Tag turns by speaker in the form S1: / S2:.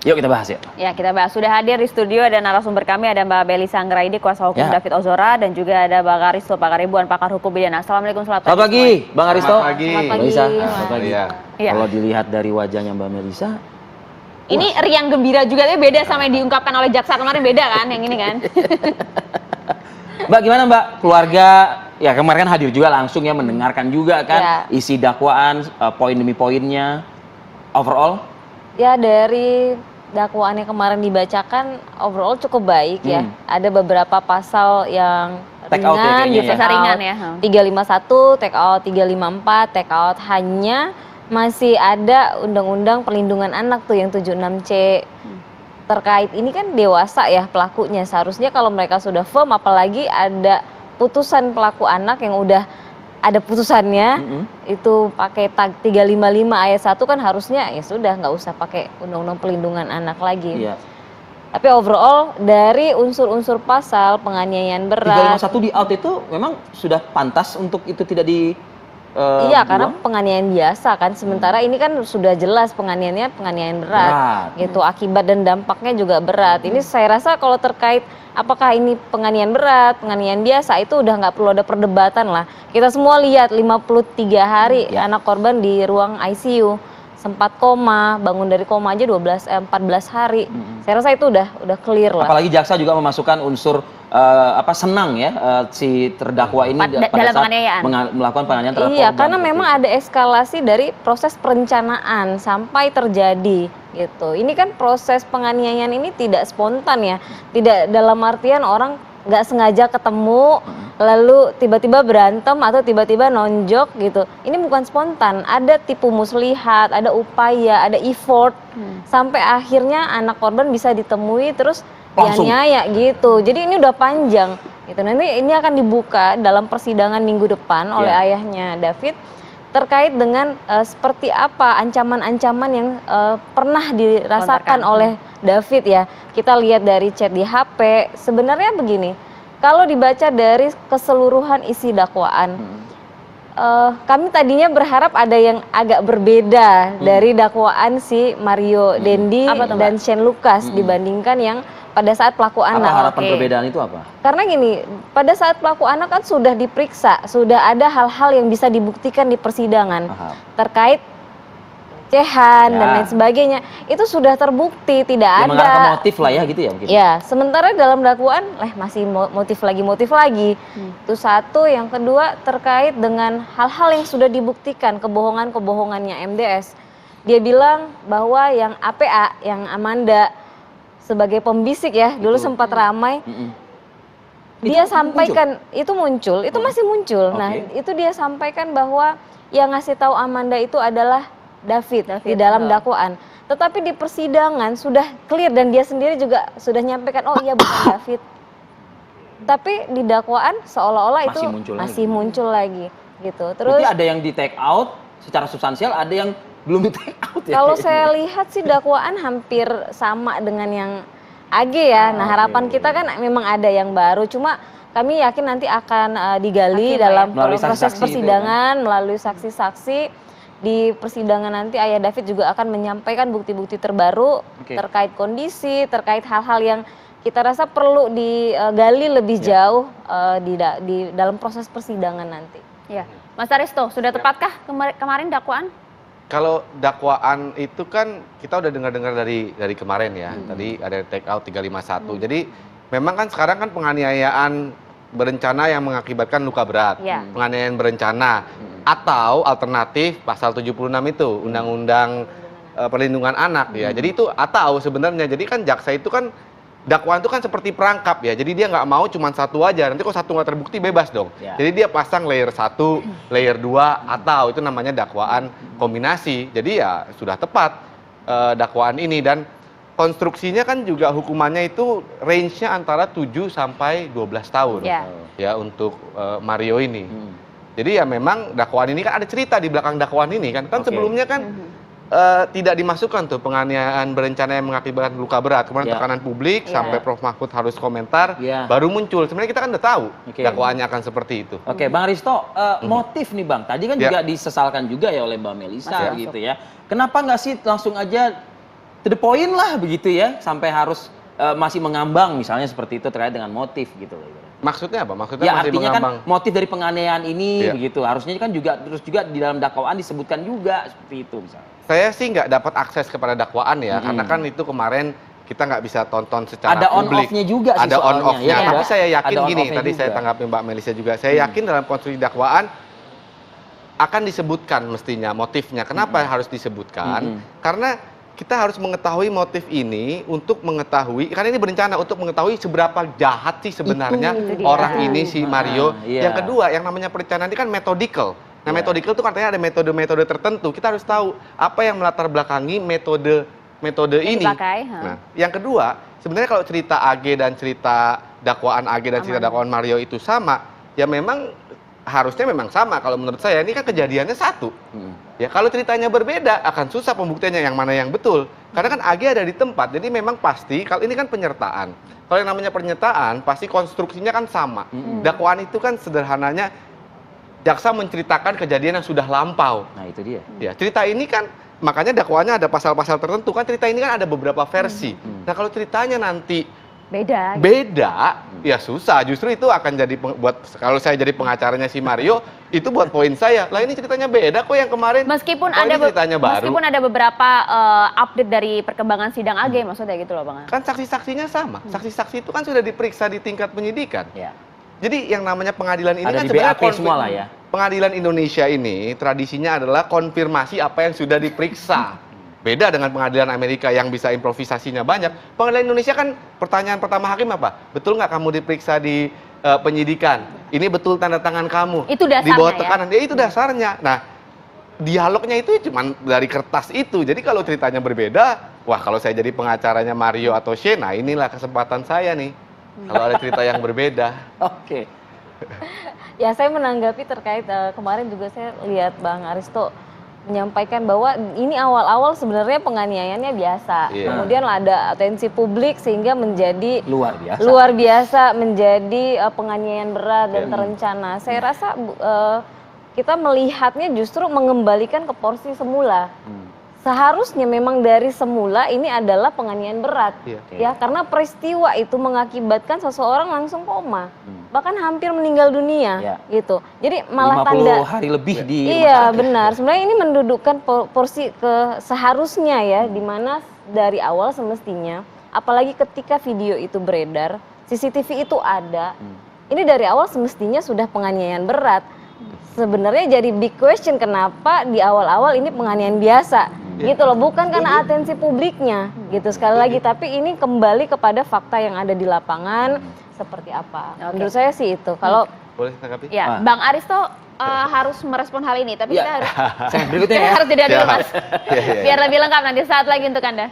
S1: Yuk kita bahas ya.
S2: Ya, kita bahas. Sudah hadir di studio ada narasumber kami, ada Mbak Belisa Anggraini, kuasa hukum David Ozora, dan juga ada Bang Aristo Pangaribuan, pakar hukum pidana. Assalamualaikum, selamat
S1: pagi. Bang Aristo.
S3: Selamat pagi.
S2: Selamat pagi.
S1: Melisa, selamat pagi.
S3: Iya.
S1: Kalau dilihat dari wajahnya Mbak Melisa,
S2: ini riang gembira juga, tapi beda sama yang diungkapkan oleh jaksa kemarin, beda kan yang ini kan?
S1: Mbak gimana Mbak? Keluarga ya kemarin kan hadir juga langsung ya, mendengarkan juga kan isi dakwaan, poin demi poinnya, overall?
S4: Ya dari dakwaannya kemarin dibacakan overall cukup baik ya. Ada beberapa pasal yang ringan,
S2: ringan ya.
S4: 351, take out 354, take out, hanya masih ada undang-undang perlindungan anak tuh yang 76C. Terkait ini kan dewasa ya pelakunya, seharusnya kalau mereka sudah firm, apalagi ada putusan pelaku anak yang udah ada putusannya, itu pakai tag 355 ayat 1 kan harusnya ya sudah nggak usah pakai undang-undang perlindungan anak lagi.
S1: Iya.
S4: Tapi overall dari unsur-unsur pasal penganiayaan berat.
S1: 351 di out itu memang sudah pantas untuk itu tidak di
S4: iya, karena penganiayaan biasa kan, sementara ini kan sudah jelas penganiayaannya penganiayaan berat. Gitu, akibat dan dampaknya juga berat. Ini saya rasa kalau terkait apakah ini penganiayaan berat, penganiayaan biasa, itu udah nggak perlu ada perdebatan lah. Kita semua lihat 53 hari anak korban di ruang ICU, sempat koma, bangun dari koma aja 14 hari. Saya rasa itu udah clear lah.
S1: Apalagi jaksa juga memasukkan unsur senang ya si terdakwa ini pada saat melakukan penganiayaan terhadap korban.
S4: Iya, karena memang ada eskalasi dari proses perencanaan sampai terjadi gitu. Ini kan proses penganiayaan ini tidak spontan ya, tidak dalam artian orang nggak sengaja ketemu lalu tiba-tiba berantem atau tiba-tiba nonjok gitu. Ini bukan spontan, ada tipu muslihat, ada upaya, ada effort sampai akhirnya anak korban bisa ditemui terus dianiaya gitu. Jadi ini udah panjang gitu. Nanti ini akan dibuka dalam persidangan minggu depan oleh ayahnya David terkait dengan seperti apa ancaman-ancaman yang pernah dirasakan oleh David ya. Kita lihat dari chat di HP, sebenarnya begini, kalau dibaca dari keseluruhan isi dakwaan, kami tadinya berharap ada yang agak berbeda dari dakwaan si Mario Dendi dan Shane Lucas dibandingkan yang pada saat pelaku anak.
S1: Apa harapan perbedaan itu apa?
S4: Karena gini, pada saat pelaku anak kan sudah diperiksa, sudah ada hal-hal yang bisa dibuktikan di persidangan terkait cehan dan lain sebagainya. Itu sudah terbukti, tidak ada.
S1: Mengarah ke motif lah ya gitu ya mungkin.
S4: Ya, sementara dalam dakwaan masih motif lagi. Itu satu, yang kedua terkait dengan hal-hal yang sudah dibuktikan, kebohongannya MDS. Dia bilang bahwa yang APA, yang Amanda sebagai pembisik ya, dulu sempat ramai. Dia sampaikan muncul, itu masih muncul. Nah, itu dia sampaikan bahwa yang ngasih tahu Amanda itu adalah David di dalam dakwaan. Tetapi di persidangan sudah clear dan dia sendiri juga sudah nyampaikan, oh iya bukan David. Tapi di dakwaan seolah-olah itu masih muncul lagi gitu. Terus
S1: berarti ada yang di take out secara substansial, ada yang belum di take out ya.
S4: Kalau saya lihat sih dakwaan hampir sama dengan yang AG ya. Nah, harapan kita kan memang ada yang baru, cuma kami yakin nanti akan digali dalam proses persidangan melalui saksi-saksi. Di persidangan nanti ayah David juga akan menyampaikan bukti-bukti terbaru terkait kondisi, terkait hal-hal yang kita rasa perlu digali lebih jauh di dalam proses persidangan nanti.
S2: Ya, Mas Aristo, sudah tepatkah kemarin dakwaan?
S3: Kalau dakwaan itu kan kita udah dengar-dengar dari kemarin ya. Tadi ada take out 351. Jadi memang kan sekarang kan penganiayaan berencana yang mengakibatkan luka berat. Penganiayaan berencana atau alternatif pasal 76 itu Undang-Undang Perlindungan Anak ya. Jadi itu atau sebenarnya. Jadi kan jaksa itu kan dakwaan itu kan seperti perangkap ya. Jadi dia nggak mau cuma satu aja. Nanti kalau satu nggak terbukti bebas dong. Jadi dia pasang layer 1, layer 2 atau itu namanya dakwaan kombinasi. Jadi ya sudah tepat dakwaan ini, dan konstruksinya kan juga hukumannya itu range-nya antara 7 sampai 12 tahun ya untuk Mario ini. Jadi ya memang dakwaan ini kan ada cerita di belakang dakwaan ini kan. Sebelumnya kan tidak dimasukkan tuh penganiayaan berencana yang mengakibatkan luka berat. Kemudian tekanan publik sampai Prof Mahfud harus komentar, baru muncul. Sebenarnya kita kan udah tahu dakwaannya akan seperti itu.
S1: Oke, Bang Aristo, motif nih Bang. Tadi kan juga disesalkan juga ya oleh Mbak Melisa gitu ya. Kenapa nggak sih langsung aja to the point lah begitu ya, sampai harus masih mengambang misalnya seperti itu terkait dengan motif gitu loh.
S3: Maksudnya apa? Maksudnya
S1: Ya
S3: masih
S1: artinya
S3: mengambang.
S1: kan motif dari penganiayaan ini
S3: Iya.
S1: begitu, harusnya kan juga terus juga di dalam dakwaan disebutkan juga seperti itu misalnya.
S3: Saya sih nggak dapat akses kepada dakwaan ya, karena kan itu kemarin kita nggak bisa tonton secara
S1: Ada on
S3: publik.
S1: off-nya juga sih
S3: Ada on
S1: soalnya,
S3: off-nya.
S1: ya,
S3: Tapi
S1: ada.
S3: saya yakin
S1: Ada on
S3: gini,
S1: off-nya
S3: tadi saya
S1: juga.
S3: tanggapi Mbak Melisa juga. Saya yakin dalam konstruksi dakwaan akan disebutkan mestinya motifnya. Kenapa harus disebutkan? Karena kita harus mengetahui motif ini untuk mengetahui, karena ini berencana untuk mengetahui seberapa jahat sih sebenarnya
S2: Itu dia.
S3: orang ini si Mario.
S1: Iya.
S3: Yang kedua, yang namanya perencanaan ini kan metodical. Nah,
S1: Iya.
S3: metodical itu katanya ada metode-metode tertentu. Kita harus tahu apa yang melatar belakangi metode
S2: Yang
S3: ini.
S2: dipakai,
S3: Nah, yang kedua, sebenarnya kalau cerita AG dan cerita dakwaan AG dan cerita dakwaan Mario itu sama, ya memang harusnya memang sama. Kalau menurut saya ini kan kejadiannya satu. Ya kalau ceritanya berbeda akan susah pembuktiannya yang mana yang betul. Karena kan AG ada di tempat, jadi memang pasti kalau ini kan penyertaan. Kalau yang namanya penyertaan pasti konstruksinya kan sama. Dakwaan itu kan sederhananya jaksa menceritakan kejadian yang sudah lampau.
S1: Nah itu dia.
S3: Ya, cerita ini kan makanya dakwaannya ada pasal-pasal tertentu kan, cerita ini kan ada beberapa versi. Nah, kalau ceritanya nanti
S2: Beda.
S3: beda, ya susah. Justru itu akan jadi buat kalau saya jadi pengacaranya si Mario, itu buat poin saya. Lah ini ceritanya beda kok yang kemarin.
S2: Meskipun
S3: Kok
S2: ada
S3: ini ceritanya baru.
S2: meskipun ada beberapa update dari perkembangan sidang AG maksudnya gitu loh Bang.
S3: Kan saksi-saksinya sama. Saksi-saksi itu kan sudah diperiksa di tingkat penyidikan.
S1: Ya.
S3: Jadi yang namanya pengadilan ini
S1: Ada
S3: kan
S1: di
S3: sebenarnya
S1: BAP semua lah ya.
S3: Pengadilan Indonesia ini tradisinya adalah konfirmasi apa yang sudah diperiksa. Beda dengan pengadilan Amerika yang bisa improvisasinya banyak. Pengadilan Indonesia kan pertanyaan pertama hakim apa? Betul nggak kamu diperiksa di penyidikan? Ini betul tanda tangan kamu.
S2: Itu dasarnya
S3: Di bawah
S2: ya?
S3: tekanan. Ya itu dasarnya. Nah, dialognya itu cuma dari kertas itu. Jadi kalau ceritanya berbeda, wah kalau saya jadi pengacaranya Mario atau Shena, inilah kesempatan saya nih. Kalau ada cerita yang berbeda.
S1: Oke.
S4: Ya saya menanggapi terkait kemarin juga saya lihat Bang Aristo menyampaikan bahwa ini awal-awal sebenarnya penganiayaannya biasa.
S3: Iya.
S4: Kemudian ada atensi publik sehingga menjadi
S1: Luar biasa.
S4: luar biasa menjadi penganiayaan berat dan terencana. Saya rasa kita melihatnya justru mengembalikan ke porsi semula. Seharusnya memang dari semula ini adalah penganiayaan berat,
S3: Iya.
S4: ya karena peristiwa itu mengakibatkan seseorang langsung koma, bahkan hampir meninggal dunia,
S1: Iya.
S4: gitu. Jadi malah
S1: 50
S4: tanda,
S1: hari lebih di rumah
S4: iya
S1: sakit.
S4: benar. Sebenarnya ini mendudukkan porsi ke seharusnya ya, di mana dari awal semestinya, apalagi ketika video itu beredar, CCTV itu ada, ini dari awal semestinya sudah penganiayaan berat. Sebenarnya jadi big question kenapa di awal-awal ini penganiayaan biasa. Gitu loh, bukan karena atensi publiknya gitu sekali lagi, tapi ini kembali kepada fakta yang ada di lapangan seperti apa.
S2: Oke.
S4: Menurut saya sih itu. Kalau
S3: Boleh tanggapi?
S2: Ya, Bang Aristo harus merespon hal ini, tapi
S1: Ya.
S2: kita harus
S1: Saya berikutnya
S2: kita
S1: ya.
S2: harus jeda dulu
S3: Ya.
S2: Mas.
S3: Iya, iya.
S2: Biar lebih lengkap nanti saat lagi untuk Anda.